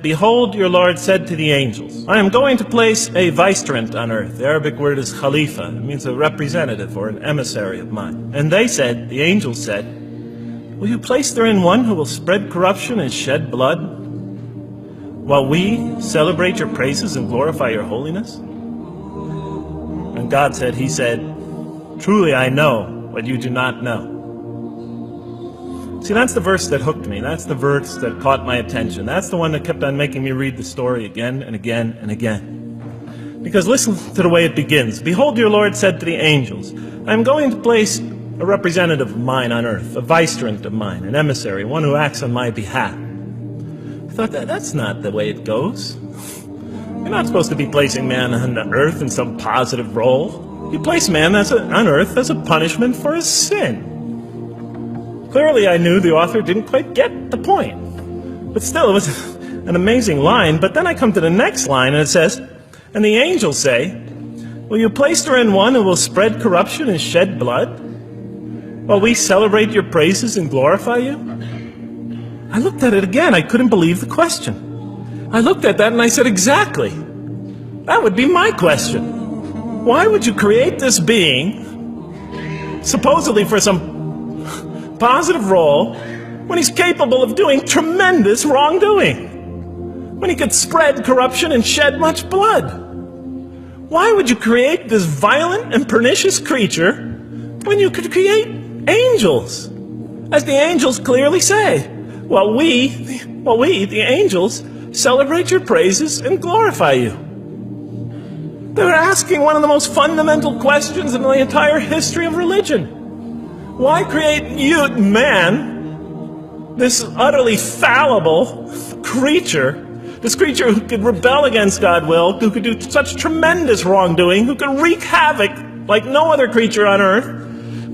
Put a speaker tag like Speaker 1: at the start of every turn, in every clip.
Speaker 1: "Behold, your Lord said to the angels, I am going to place a vicegerent on earth." The Arabic word is khalifa. It means a representative or an emissary of mine. "And they said," the angels said, "Will you place therein one who will spread corruption and shed blood, while we celebrate your praises and glorify your holiness?" And God said, He said, "Truly I know what you do not know." See, that's the verse that hooked me. That's the verse that caught my attention. That's the one that kept on making me read the story again and again and again. Because listen to the way it begins. "Behold, your Lord said to the angels, I am going to place a representative of mine on earth, a vicegerent of mine, an emissary, one who acts on my behalf." I thought, that's not the way it goes. You're not supposed to be placing man on earth in some positive role. You place man on earth as a punishment for his sin. Clearly, I knew the author didn't quite get the point. But still, it was an amazing line. But then I come to the next line, and it says, "And the angels say, will you place therein one who will spread corruption and shed blood, while we celebrate your praises and glorify you?" I looked at it again. I couldn't believe the question. I looked at that and I said, exactly. That would be my question. Why would you create this being, supposedly for some positive role, when he's capable of doing tremendous wrongdoing? When he could spread corruption and shed much blood? Why would you create this violent and pernicious creature when you could create angels? As the angels clearly say, Well, we, the angels, celebrate your praises and glorify you. They're asking one of the most fundamental questions in the entire history of religion. Why create you, man, this utterly fallible creature, this creature who could rebel against God's will, who could do such tremendous wrongdoing, who could wreak havoc like no other creature on earth,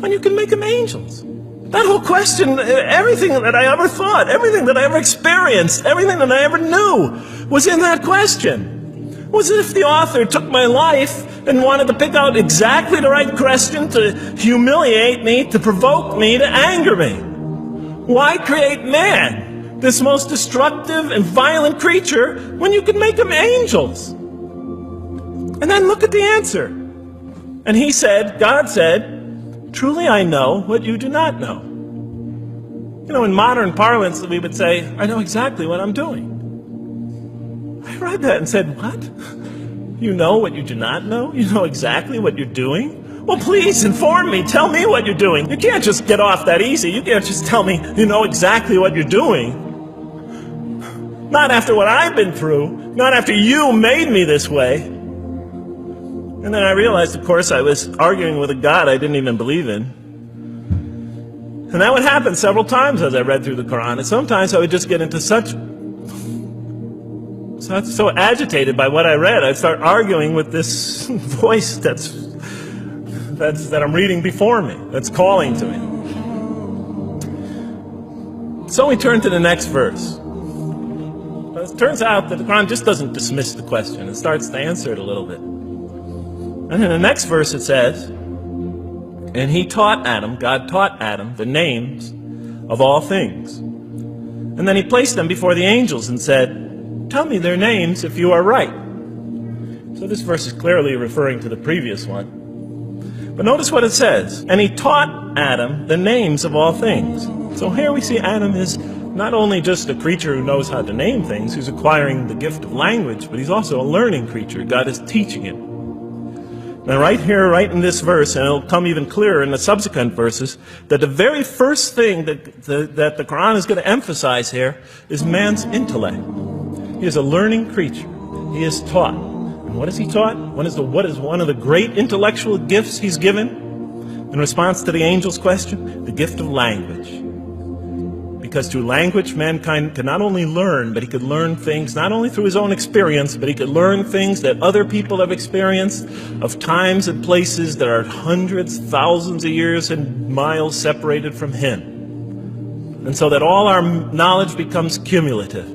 Speaker 1: when you can make them angels? That whole question, everything that I ever thought, everything that I ever experienced, everything that I ever knew was in that question. It was as if the author took my life and wanted to pick out exactly the right question to humiliate me, to provoke me, to anger me. Why create man, this most destructive and violent creature, when you could make them angels? And then look at the answer. And he said, God said, "Truly I know what you do not know." You know, in modern parlance, we would say, "I know exactly what I'm doing." I read that and said, what? You know what you do not know? You know exactly what you're doing? Well, please inform me. Tell me what you're doing. You can't just get off that easy. You can't just tell me you know exactly what you're doing. Not after what I've been through. Not after you made me this way. And then I realized, of course, I was arguing with a God I didn't even believe in. And that would happen several times as I read through the Quran. And sometimes I would just get into so agitated by what I read, I'd start arguing with this voice that I'm reading before me, that's calling to me. So we turn to the next verse. It turns out that the Quran just doesn't dismiss the question. It starts to answer it a little bit. And in the next verse it says, "And he taught Adam," God taught Adam, "the names of all things. And then he placed them before the angels and said, tell me their names if you are right." So this verse is clearly referring to the previous one. But notice what it says. "And he taught Adam the names of all things." So here we see Adam is not only just a creature who knows how to name things, who's acquiring the gift of language, but he's also a learning creature. God is teaching him. Now right here, right in this verse, and it'll come even clearer in the subsequent verses, that the very first thing that the Quran is going to emphasize here is man's intellect. He is a learning creature. He is taught. And what is he taught? What is one of the great intellectual gifts he's given in response to the angel's question? The gift of language. Because through language, mankind can not only learn, but he could learn things not only through his own experience, but he could learn things that other people have experienced of times and places that are hundreds, thousands of years and miles separated from him. And so that all our knowledge becomes cumulative.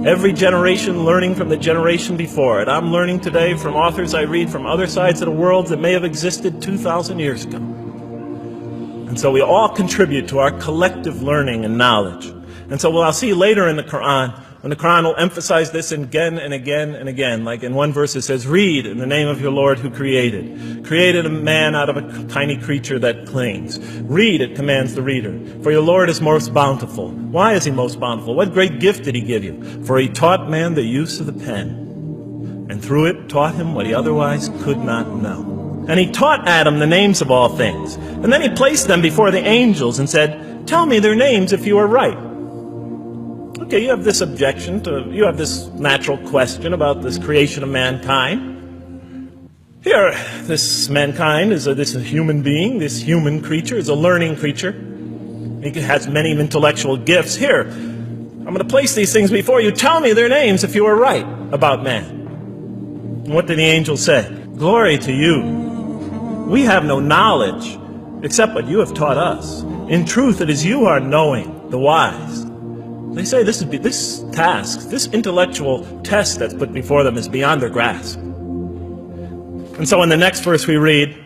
Speaker 1: Every generation learning from the generation before it. I'm learning today from authors I read from other sides of the world that may have existed 2,000 years ago. And so we all contribute to our collective learning and knowledge. And so what I'll see later in the Quran, And the Quran will emphasize this again and again and again. Like in one verse it says, read in the name of your Lord who created a man out of a tiny creature that clings. Read, it commands the reader. For your Lord is most bountiful. Why is he most bountiful? What great gift did he give you? For he taught man the use of the pen, and through it taught him what he otherwise could not know. And he taught Adam the names of all things. And then he placed them before the angels and said, tell me their names if you are right. Okay, you have this objection you have this natural question about this creation of mankind. Here, this mankind is this human being, this human creature is a learning creature. He has many intellectual gifts. Here, I'm going to place these things before you. Tell me their names if you are right about man. And what did the angel say? Glory to you. We have no knowledge except what you have taught us. In truth, it is you who are knowing, the wise. They say this task, this intellectual test that's put before them is beyond their grasp. And so in the next verse we read,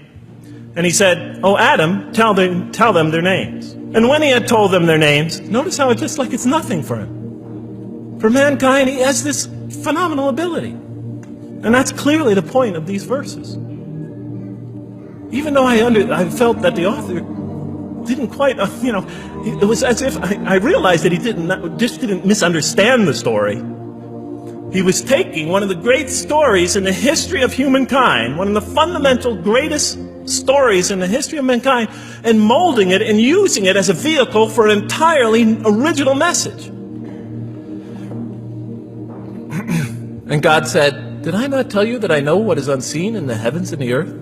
Speaker 1: and he said, oh Adam, tell them their names. And when he had told them their names, notice how it's just like it's nothing for him. For mankind, he has this phenomenal ability. And that's clearly the point of these verses. Even though I felt that the author didn't quite, it was as if I realized that he didn't misunderstand the story. He was taking one of the great stories in the history of humankind, one of the fundamental greatest stories in the history of mankind, and molding it and using it as a vehicle for an entirely original message. And God said, did I not tell you that I know what is unseen in the heavens and the earth?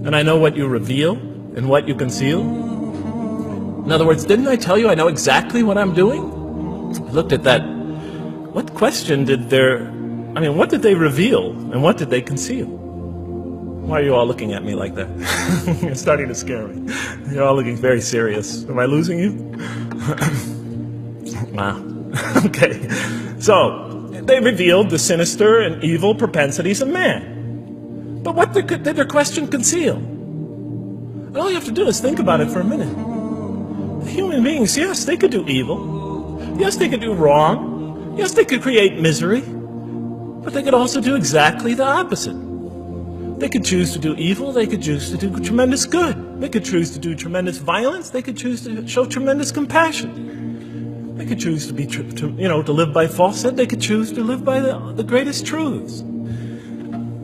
Speaker 1: And I know what you reveal and what you conceal? In other words, didn't I tell you I know exactly what I'm doing? I looked at that. What question what did they reveal and what did they conceal? Why are you all looking at me like that? You're starting to scare me. You're all looking very serious. Am I losing you? Wow. Okay. So, they revealed the sinister and evil propensities of man. But what did their question conceal? And all you have to do is think about it for a minute. Human beings, yes, they could do evil. Yes, they could do wrong. Yes, they could create misery. But they could also do exactly the opposite. They could choose to do evil. They could choose to do tremendous good. They could choose to do tremendous violence. They could choose to show tremendous compassion. They could choose to live by falsehood. They could choose to live by the greatest truths.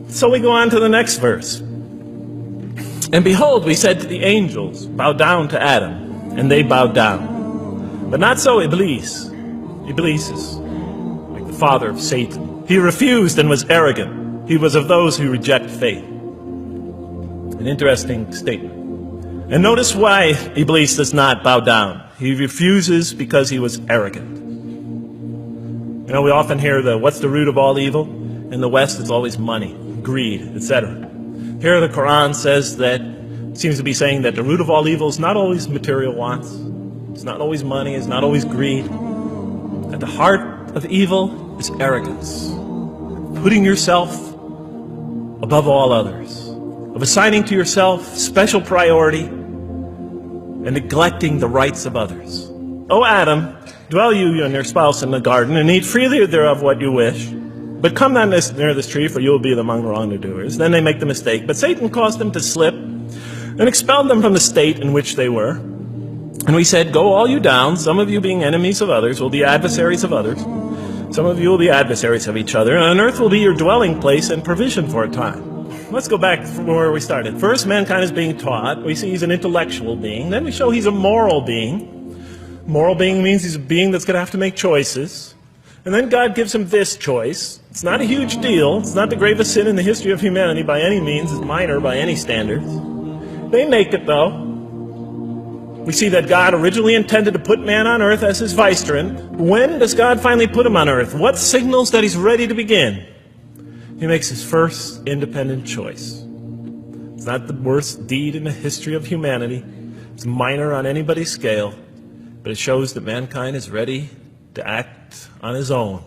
Speaker 1: So we go on to the next verse. And behold, we said to the angels, bow down to Adam, and they bowed down. But not so Iblis. Iblis is like the father of Satan. He refused and was arrogant. He was of those who reject faith. An interesting statement. And notice why Iblis does not bow down. He refuses because he was arrogant. You know, we often hear what's the root of all evil? In the West, it's always money, greed, etc. Here the Quran says seems to be saying that the root of all evil is not always material wants. It's not always money, it's not always greed. At the heart of evil is arrogance. Putting yourself above all others. Of assigning to yourself special priority and neglecting the rights of others. O Adam, dwell you and your spouse in the garden, and eat freely thereof what you wish. But come not near this tree, for you will be among the wrongdoers. Then they make the mistake. But Satan caused them to slip and expelled them from the state in which they were. And we said, go all you down, some of you being enemies of others, will be adversaries of others. Some of you will be adversaries of each other, and on earth will be your dwelling place and provision for a time. Let's go back from where we started. First, mankind is being taught. We see he's an intellectual being. Then we show he's a moral being. Moral being means he's a being that's going to have to make choices. And then God gives him this choice. It's not a huge deal. It's not the gravest sin in the history of humanity by any means. It's minor by any standards. They make it, though. We see that God originally intended to put man on earth as his vicegerent. When does God finally put him on earth? What signals that he's ready to begin? He makes his first independent choice. It's not the worst deed in the history of humanity. It's minor on anybody's scale. But it shows that mankind is ready to act on his own.